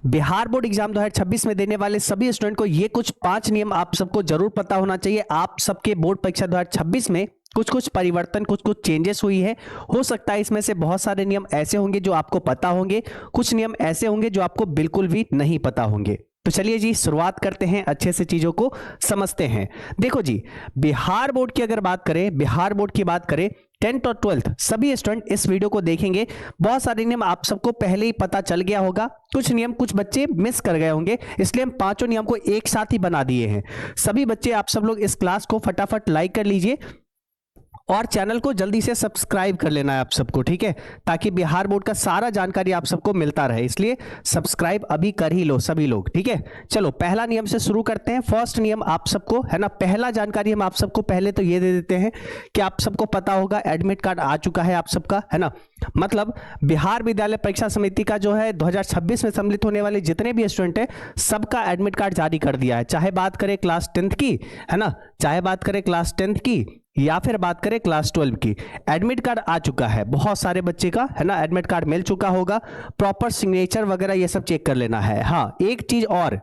Bihar board exam 2026 में देने वाले सभी स्टूडेंट को ये कुछ 5 नियम आप सबको जरूर पता होना चाहिए। आप सबके बोर्ड परीक्षा 2026 में कुछ कुछ परिवर्तन, कुछ कुछ चेंजेस हुई है। हो सकता है इसमें से बहुत सारे नियम ऐसे होंगे जो आपको पता होंगे, कुछ नियम ऐसे होंगे जो आपको बिल्कुल भी नहीं पता होंगे। तो चलिए जी शुरुआत करते हैं, अच्छे से चीजों को समझते हैं। देखो जी, बिहार बोर्ड की अगर बात करें, बिहार बोर्ड की बात करें, 10th और 12th सभी स्टूडेंट इस वीडियो को देखेंगे। बहुत सारे नियम आप सबको पहले ही पता चल गया होगा, कुछ नियम कुछ बच्चे मिस कर गए होंगे, इसलिए हम पांचों नियम को एक साथ ही बना दिए हैं। सभी बच्चे आप सब लोग इस क्लास को फटाफट लाइक कर लीजिए और चैनल को जल्दी से सब्सक्राइब कर लेना है आप सबको, ठीक है, ताकि बिहार बोर्ड का सारा जानकारी आप सबको मिलता रहे। इसलिए सब्सक्राइब अभी कर ही लो सभी लोग, ठीक है। चलो पहला नियम से शुरू करते हैं। फर्स्ट नियम आप सबको है ना, पहला जानकारी हम आप सबको पहले तो ये दे देते हैं कि आप सबको पता होगा एडमिट कार्ड आ चुका है आप सबका, है ना। मतलब बिहार विद्यालय परीक्षा समिति का जो है 2026 में सम्मिलित होने वाले जितने भी स्टूडेंट है सबका एडमिट कार्ड जारी कर दिया है। चाहे बात करें क्लास 10th की, है ना, चाहे बात करें क्लास 10th की या फिर बात करें क्लास 12 की, एडमिट कार्ड आ चुका है। बहुत सारे बच्चे का है ना एडमिट कार्ड मिल चुका होगा। प्रॉपर सिग्नेचर वगैरह ये सब चेक कर लेना है। हाँ, एक चीज और,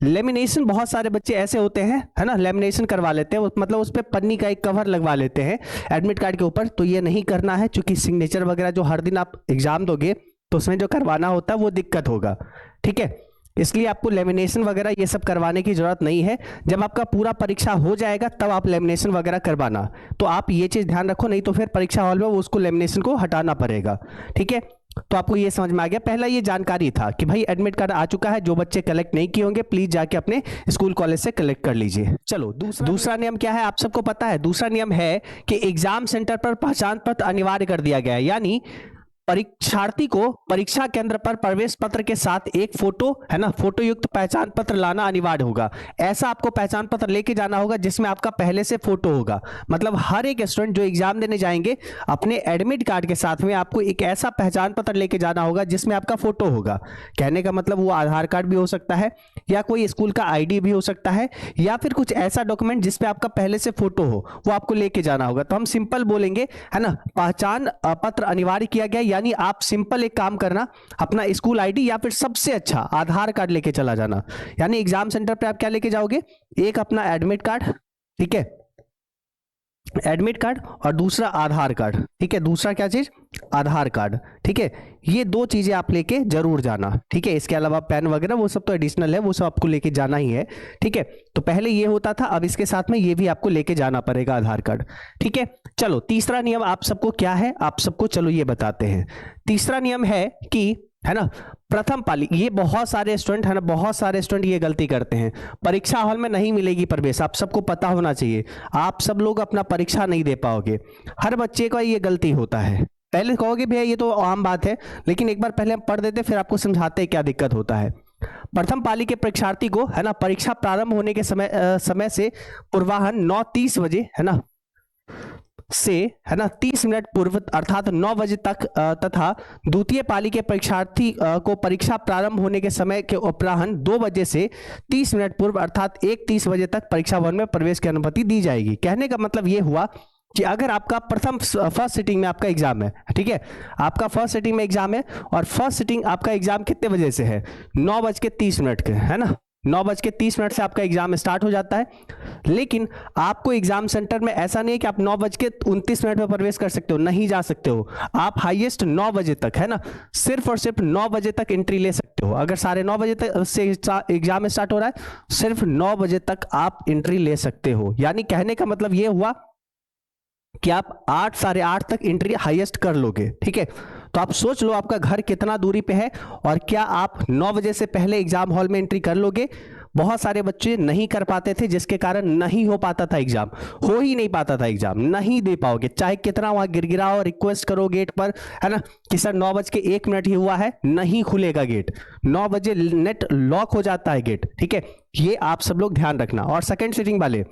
लेमिनेशन बहुत सारे बच्चे ऐसे होते हैं है ना, लेमिनेशन करवा लेते हैं, मतलब उस पर पन्नी का एक कवर लगवा लेते हैं एडमिट कार्ड के ऊपर। तो ये नहीं करना है, क्योंकि सिग्नेचर वगैरह जो हर दिन आप एग्जाम दोगे तो उसमें जो करवाना होता है वो दिक्कत होगा, ठीक है। इसलिए आपको लेमिनेशन वगैरह ये सब करवाने की जरूरत नहीं है। जब आपका पूरा परीक्षा हो जाएगा तब आप लेमिनेशन वगैरह करवाना। तो आप ये चीज ध्यान रखो, नहीं तो फिर परीक्षा हॉल में उसको लेमिनेशन को हटाना पड़ेगा, ठीक है। तो आपको ये समझ में आ गया। पहला ये जानकारी था कि भाई एडमिट कार्ड आ चुका है। जो बच्चे कलेक्ट नहीं किए होंगे प्लीज जाके अपने स्कूल कॉलेज से कलेक्ट कर लीजिए। चलो दूसरा नियम क्या है आप सबको पता है। दूसरा नियम है कि एग्जाम सेंटर पर पहचान पत्र अनिवार्य कर दिया गया है। यानी परीक्षार्थी को परीक्षा केंद्र पर प्रवेश पत्र के साथ एक फोटो है ना, फोटो युक्त पहचान पत्र लाना अनिवार्य होगा। ऐसा आपको पहचान पत्र लेके जाना होगा जिसमें आपका पहले से फोटो होगा। मतलब हर एक स्टूडेंट जो एग्जाम देने जाएंगे अपने एडमिट कार्ड के साथ में आपको एक ऐसा पहचान पत्र लेके जाना होगा जिसमें आपका फोटो होगा। कहने का मतलब वो आधार कार्ड भी हो सकता है, या कोई स्कूल का ID भी हो सकता है, या फिर कुछ ऐसा डॉक्यूमेंट जिसपे आपका पहले से फोटो हो, वो आपको लेके जाना होगा। तो हम सिंपल बोलेंगे है ना, पहचान पत्र अनिवार्य किया गया। यानी आप सिंपल एक काम करना, अपना स्कूल ID या फिर सबसे अच्छा आधार कार्ड लेके चला जाना। यानी एग्जाम सेंटर पे आप क्या लेके जाओगे, एक अपना एडमिट कार्ड, ठीक है, एडमिट कार्ड, और दूसरा आधार कार्ड, ठीक है। दूसरा क्या चीज, आधार कार्ड, ठीक है। ये दो चीजें आप लेके जरूर जाना, ठीक है। इसके अलावा पेन वगैरह वो सब तो एडिशनल है, वो सब आपको लेके जाना ही है, ठीक है। तो पहले ये होता था, अब इसके साथ में ये भी आपको लेके जाना पड़ेगा आधार कार्ड, ठीक है। चलो तीसरा नियम आप सबको क्या है, आप सबको चलो ये बताते हैं। तीसरा नियम है कि है ना, प्रथम पाली, ये बहुत सारे स्टूडेंट है ना, बहुत सारे स्टूडेंट ये गलती करते हैं। परीक्षा हॉल में नहीं मिलेगी प्रवेश, आप सबको पता होना चाहिए। आप सब लोग अपना परीक्षा नहीं दे पाओगे, हर बच्चे का ये गलती होता है। पहले कहोगे भैया ये तो आम बात है, लेकिन एक बार पहले हम पढ़ देते फिर आपको समझाते हैं क्या दिक्कत होता है। प्रथम पाली के परीक्षार्थी को है ना, परीक्षा प्रारंभ होने के समय से पूर्वाह्न 9:30 बजे है ना से है ना 30 मिनट पूर्व अर्थात 9 बजे तक तथा द्वितीय पाली के परीक्षार्थी को परीक्षा प्रारंभ होने के समय के अपराह्न 2 बजे से 30 मिनट पूर्व अर्थात 1:30 बजे तक परीक्षा भवन में प्रवेश की अनुमति दी जाएगी। कहने का मतलब ये हुआ कि अगर आपका फर्स्ट सिटिंग में आपका एग्जाम है, ठीक है, आपका फर्स्ट सिटिंग में एग्जाम है और फर्स्ट सिटिंग आपका एग्जाम कितने बजे से है, 9:30 के, है ना, 9:30 से आपका एग्जाम स्टार्ट हो जाता है। लेकिन आपको एग्जाम सेंटर में ऐसा नहीं है कि आप 9:29 में प्रवेश कर सकते हो, नहीं जा सकते हो। आप हाईएस्ट 9 बजे तक है ना, सिर्फ और सिर्फ 9 बजे तक एंट्री ले सकते हो। अगर 9:30 बजे तक से एग्जाम स्टार्ट हो रहा है, सिर्फ 9 बजे तक आप एंट्री ले सकते हो। यानी कहने का मतलब ये हुआ कि आप 8 साढ़े 8 तक एंट्री हाईएस्ट कर लोगे, ठीक है। तो आप सोच लो आपका घर कितना दूरी पे है और क्या आप 9 बजे से पहले एग्जाम हॉल में एंट्री कर लोगे। बहुत सारे बच्चे नहीं कर पाते थे, जिसके कारण नहीं हो पाता था एग्जाम, हो ही नहीं पाता था एग्जाम, नहीं दे पाओगे चाहे कितना वहां गिरगिराओ, रिक्वेस्ट करो गेट पर, है ना, कि सर 9:01 ही हुआ है, नहीं खुलेगा गेट। 9 बजे नेट लॉक हो जाता है गेट, ठीक है। ये आप सब लोग ध्यान रखना। और सेकेंड सिटिंग वाले,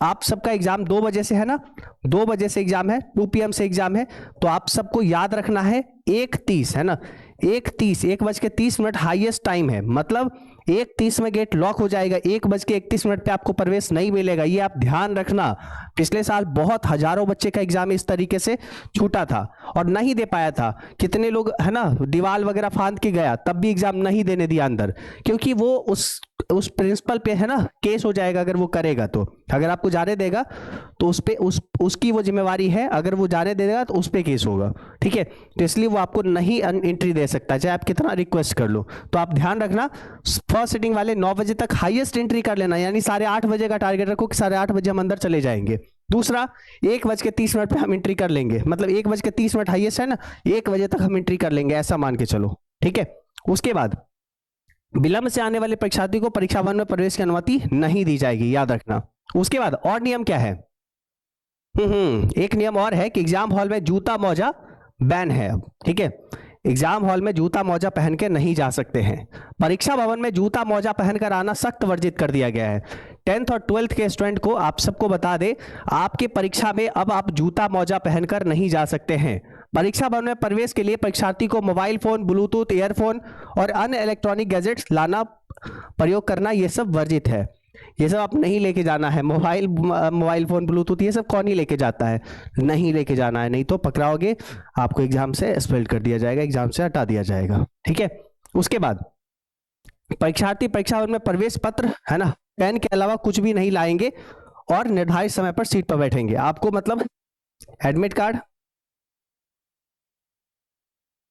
आप सबका एग्जाम 2 बजे से है ना, 2 बजे से एग्जाम है, 2 PM से एग्जाम है। तो आप सबको याद रखना है 1:30 है ना, 1:30, 1:30 हाईएस्ट टाइम है, मतलब 1:30 में गेट लॉक हो जाएगा, 1:31 पे आपको प्रवेश नहीं मिलेगा। ये आप ध्यान रखना। पिछले साल बहुत हजारों बच्चे का एग्जाम इस तरीके से छूटा था और नहीं दे पाया था। कितने लोग है ना दीवार वगैरह फांद के गया तब भी एग्जाम नहीं देने दिया अंदर, क्योंकि वो उस प्रिंसिपल पे है ना केस हो जाएगा अगर वो करेगा तो। अगर आपको जाने देगा तो उस पे उसकी वो जिम्मेवारी है, अगर वो जाने देगा तो उस पे केस होगा, ठीक है। तो इसलिए वो आपको नहीं एंट्री दे सकता चाहे आप कितना रिक्वेस्ट कर लो। तो आप ध्यान रखना, फर्स्ट सिटिंग वाले 9 बजे तक हाईएस्ट एंट्री कर लेना, यानी 8:30 बजे का टारगेट रखो कि 8:30 बजे हम अंदर चले जाएंगे। दूसरा 1:30 पे हम एंट्री कर लेंगे, मतलब 1:30 हाईएस्ट है ना, 1 बजे तक हम एंट्री कर लेंगे, ऐसा मान के चलो, ठीक है। उसके बाद विलंब से आने वाले परीक्षार्थी को परीक्षा भवन में प्रवेश की अनुमति नहीं दी जाएगी, याद रखना। उसके बाद और नियम क्या है? एक नियम और है कि एग्जाम हॉल में जूता मोजा बैन है, ठीक है। एग्जाम हॉल में जूता मोजा पहन के नहीं जा सकते हैं। परीक्षा भवन में जूता मोजा पहनकर आना सख्त वर्जित कर दिया गया है। 10th और 12th के स्टूडेंट को आप सबको बता दे, आपकी परीक्षा में अब आप जूता मोजा पहनकर नहीं जा सकते हैं। परीक्षा भवन में प्रवेश के लिए परीक्षार्थी को मोबाइल फोन, ब्लूटूथ, ईयरफोन और अन्य इलेक्ट्रॉनिक गैजेट्स लाना, प्रयोग करना, ये सब वर्जित है। ये सब आप नहीं लेके जाना है। मोबाइल फोन, ब्लूटूथ, ये सब कौन ही लेके जाता है? नहीं लेके जाना है, नहीं तो पकड़ाओगे, आपको एग्जाम से एक्सपेल कर दिया जाएगा, एग्जाम से हटा दिया जाएगा, ठीक है। उसके बाद परीक्षार्थी परीक्षा भवन में प्रवेश पत्र है ना, पेन के अलावा कुछ भी नहीं लाएंगे और निर्धारित समय पर सीट पर बैठेंगे। आपको मतलब एडमिट कार्ड,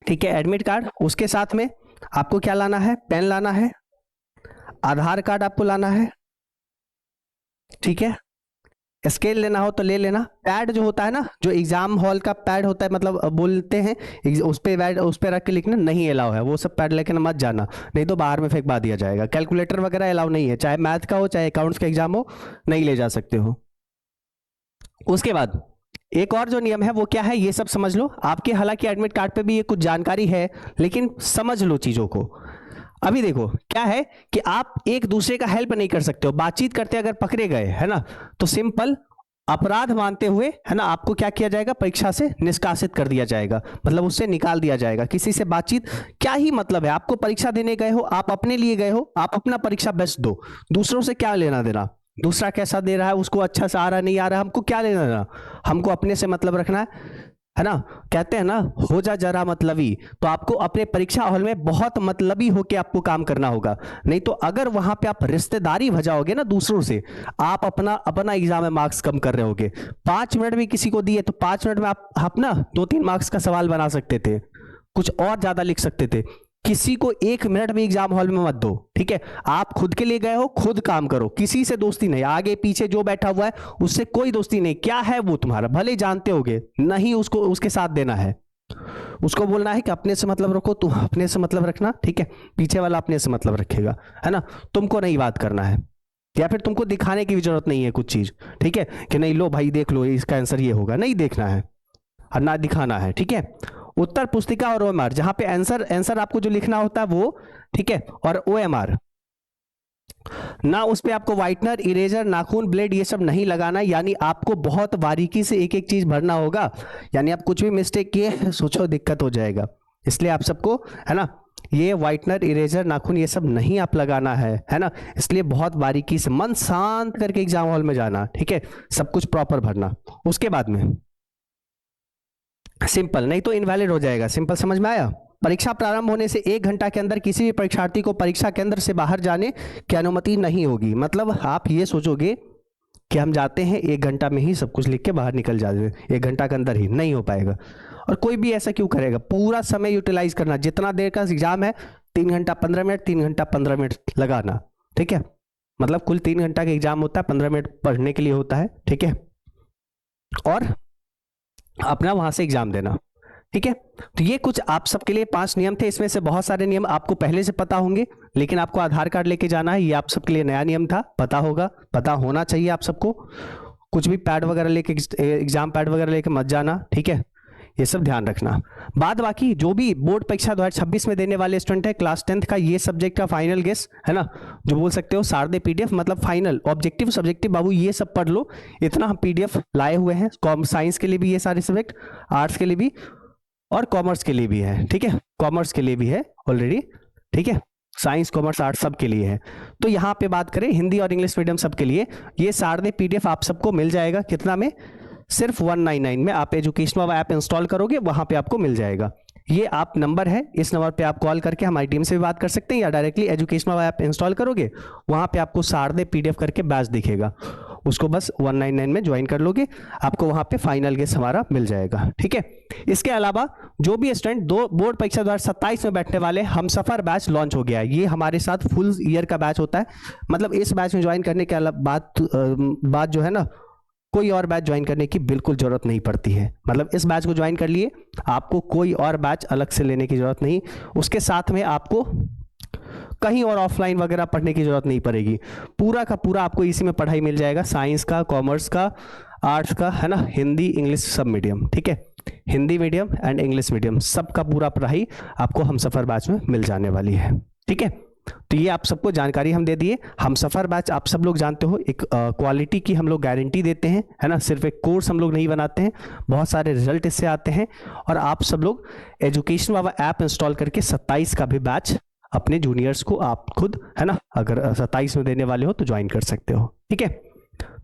ठीक है, एडमिट कार्ड, उसके साथ में आपको क्या लाना है? पेन लाना है, आधार कार्ड आपको लाना है, ठीक है। स्केल लेना हो तो ले लेना। पैड जो होता है ना, जो एग्जाम हॉल का पैड होता है, मतलब बोलते हैं उस पे रख के लिखना नहीं अलाउ है, वो सब पैड लेके मत जाना, नहीं तो बाहर में फेंकवा दिया जाएगा। कैलकुलेटर वगैरह अलाउ नहीं है, चाहे मैथ का हो चाहे अकाउंट्स का एग्जाम हो, नहीं ले जा सकते हो। उसके बाद एक और जो नियम है वो क्या है, ये सब समझ लो। आपके हालांकि एडमिट कार्ड पे भी ये कुछ जानकारी है, लेकिन समझ लो चीजों को। अभी देखो क्या है कि आप एक दूसरे का हेल्प नहीं कर सकते हो। बातचीत करते अगर पकड़े गए है ना, तो सिंपल अपराध मानते हुए है ना आपको क्या किया जाएगा? परीक्षा से निष्कासित कर दिया जाएगा, मतलब उससे निकाल दिया जाएगा। किसी से बातचीत क्या ही मतलब है? आपको परीक्षा देने गए हो, आप अपने लिए गए हो, आप अपना परीक्षा बेस्ट दो, दूसरों से क्या लेना देना? दूसरा कैसा दे रहा है, उसको अच्छा से आ रहा नहीं आ रहा, हमको क्या लेना देना? हमको अपने से मतलब रखना है ना। कहते हैं ना, हो जा जरा मतलबी। तो आपको अपने परीक्षा हॉल में बहुत मतलबी होके आपको काम करना होगा, नहीं तो अगर वहां पे आप रिश्तेदारी भजाओगे ना दूसरों से, आप अपना एग्जाम में मार्क्स कम कर रहे होगे। 5 मिनट भी किसी को दिए तो 5 मिनट में आप ना 2-3 मार्क्स का सवाल बना सकते थे, कुछ और ज्यादा लिख सकते थे। किसी को 1 मिनट में एग्जाम हॉल में मत दो, ठीक है। आप खुद के लिए गए हो, खुद काम करो, किसी से दोस्ती नहीं। आगे पीछे जो बैठा हुआ है उससे कोई दोस्ती नहीं। क्या है वो तुम्हारा, भले जानते होगे नहीं, उसको उसके साथ देना है। उसको बोलना है कि अपने से मतलब रखो, तुम अपने से मतलब रखना, ठीक है। पीछे वाला अपने से मतलब रखेगा, है ना। तुमको नहीं बात करना है, या फिर तुमको दिखाने की भी जरूरत नहीं है कुछ चीज, ठीक है, कि नहीं लो भाई देख लो इसका आंसर ये होगा, नहीं देखना है और ना दिखाना है, ठीक है। उत्तर पुस्तिका और ओएमआर, जहां पे आंसर आपको जो लिखना होता है वो, ठीक है, और ओएमआर ना, उस पे आपको व्हाइटनर, इरेजर, नाखून, ब्लेड ये सब नहीं लगाना। यानी आपको बहुत बारीकी से एक एक चीज भरना होगा, यानी आप कुछ भी मिस्टेक किए सोचो दिक्कत हो जाएगा। इसलिए आप सबको है ना ये व्हाइटनर, इरेजर, नाखून ये सब नहीं आप लगाना है ना। इसलिए बहुत बारीकी से मन शांत करके एग्जाम हॉल में जाना, ठीक है, सब कुछ प्रॉपर भरना। उसके बाद में सिंपल, नहीं तो इनवैलिड हो जाएगा। सिंपल समझ में आया? परीक्षा प्रारंभ होने से 1 घंटा के अंदर किसी भी परीक्षार्थी को परीक्षा केंद्र से बाहर जाने की अनुमति नहीं होगी। मतलब आप ये सोचोगे कि हम जाते हैं 1 घंटा में ही सब कुछ लिख के बाहर निकल जाते हैं, 1 घंटा के अंदर ही नहीं हो पाएगा। और कोई भी ऐसा क्यों करेगा? पूरा समय यूटिलाइज करना, जितना देर का एग्जाम है 3 घंटा 15 मिनट, 3 घंटा 15 मिनट लगाना, ठीक है। मतलब कुल 3 घंटा का एग्जाम होता है, 15 मिनट पढ़ने के लिए होता है, ठीक है, और अपना वहां से एग्जाम देना, ठीक है। तो ये कुछ आप सबके लिए 5 नियम थे। इसमें से बहुत सारे नियम आपको पहले से पता होंगे, लेकिन आपको आधार कार्ड लेके जाना है, ये आप सबके लिए नया नियम था, पता होगा, पता होना चाहिए आप सबको। कुछ भी पैड वगैरह लेके, एग्जाम पैड वगैरह लेके मत जाना, ठीक है, ये सब ध्यान रखना। बाद बाकी जो भी बोर्ड परीक्षा 2026 में देने वाले स्टूडेंट है, क्लास 10th का ये सब्जेक्ट का फाइनल गेस है ना, जो बोल सकते हो शारदे पीडीएफ, मतलब फाइनल ऑब्जेक्टिव सब्जेक्टिव बाबू ये सब पढ़ लो। इतना हम पीडीएफ लाए हुए हैं, कॉम साइंस के लिए भी ये सारे सब्जेक्ट, आर्ट्स के लिए भी, और कॉमर्स के लिए भी है, ठीक है, कॉमर्स के लिए भी है ऑलरेडी, ठीक है, साइंस कॉमर्स आर्ट्स सब के लिए है। तो यहाँ पे बात करें हिंदी और इंग्लिश मीडियम सब के लिए, ये सारे पीडीएफ आप सबको मिल जाएगा कितना में, सिर्फ 199 में। आप एजुकेशन वाला ऐप इंस्टॉल करोगे वहां पे आपको मिल जाएगा। ये आप नंबर है, इस नंबर पे आप कॉल करके हमारी टीम से भी बात कर सकते हैं, या डायरेक्टली एजुकेशन वाला ऐप इंस्टॉल करोगे वहां पे आपको सारे पीडीएफ करके बैच दिखेगा, उसको बस 199 में ज्वाइन कर लोगे, आपको वहां पे फाइनल गेस हमारा मिल जाएगा, ठीक है। इसके अलावा जो भी स्टूडेंट दो बोर्ड परीक्षा 2027 में बैठने वाले, हमसफर बैच लॉन्च हो गया है। ये हमारे साथ फुल ईयर का बैच होता है, मतलब इस बैच में ज्वाइन करने के बाद जो है ना, कोई और बैच ज्वाइन करने की बिल्कुल जरूरत नहीं पड़ती है। मतलब इस बैच को ज्वाइन कर लिए, आपको कोई और बैच अलग से लेने की जरूरत नहीं, उसके साथ में आपको कहीं और ऑफलाइन वगैरह पढ़ने की जरूरत नहीं पड़ेगी। पूरा का पूरा आपको इसी में पढ़ाई मिल जाएगा, साइंस का, कॉमर्स का, आर्ट्स का, है ना, हिंदी इंग्लिश सब मीडियम, ठीक है, Hindi medium and English medium सबका पूरा पढ़ाई आपको हमसफर बैच में मिल जाने वाली है, ठीक है। तो ये आप सबको जानकारी हम दे दिए। हमसफर बैच आप सब लोग जानते हो, एक क्वालिटी की हम लोग गारंटी देते हैं, है ना, सिर्फ एक कोर्स हम लोग नहीं बनाते हैं, बहुत सारे रिजल्ट इससे आते हैं। और आप सब लोग एजुकेशन वाला ऐप इंस्टॉल करके 27 का भी बैच अपने जूनियर्स को आप खुद, है ना, अगर 27 में देने वाले हो तो ज्वाइन कर सकते हो, ठीक है।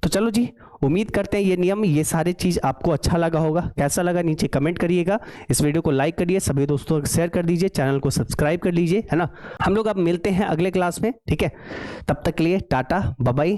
तो चलो जी, उम्मीद करते हैं ये नियम, ये सारी चीज आपको अच्छा लगा होगा। कैसा लगा नीचे कमेंट करिएगा, इस वीडियो को लाइक करिए, सभी दोस्तों को शेयर कर दीजिए, चैनल को सब्सक्राइब कर लीजिए, है ना। हम लोग अब मिलते हैं अगले क्लास में, ठीक है। तब तक के लिए टाटा बाय बाय।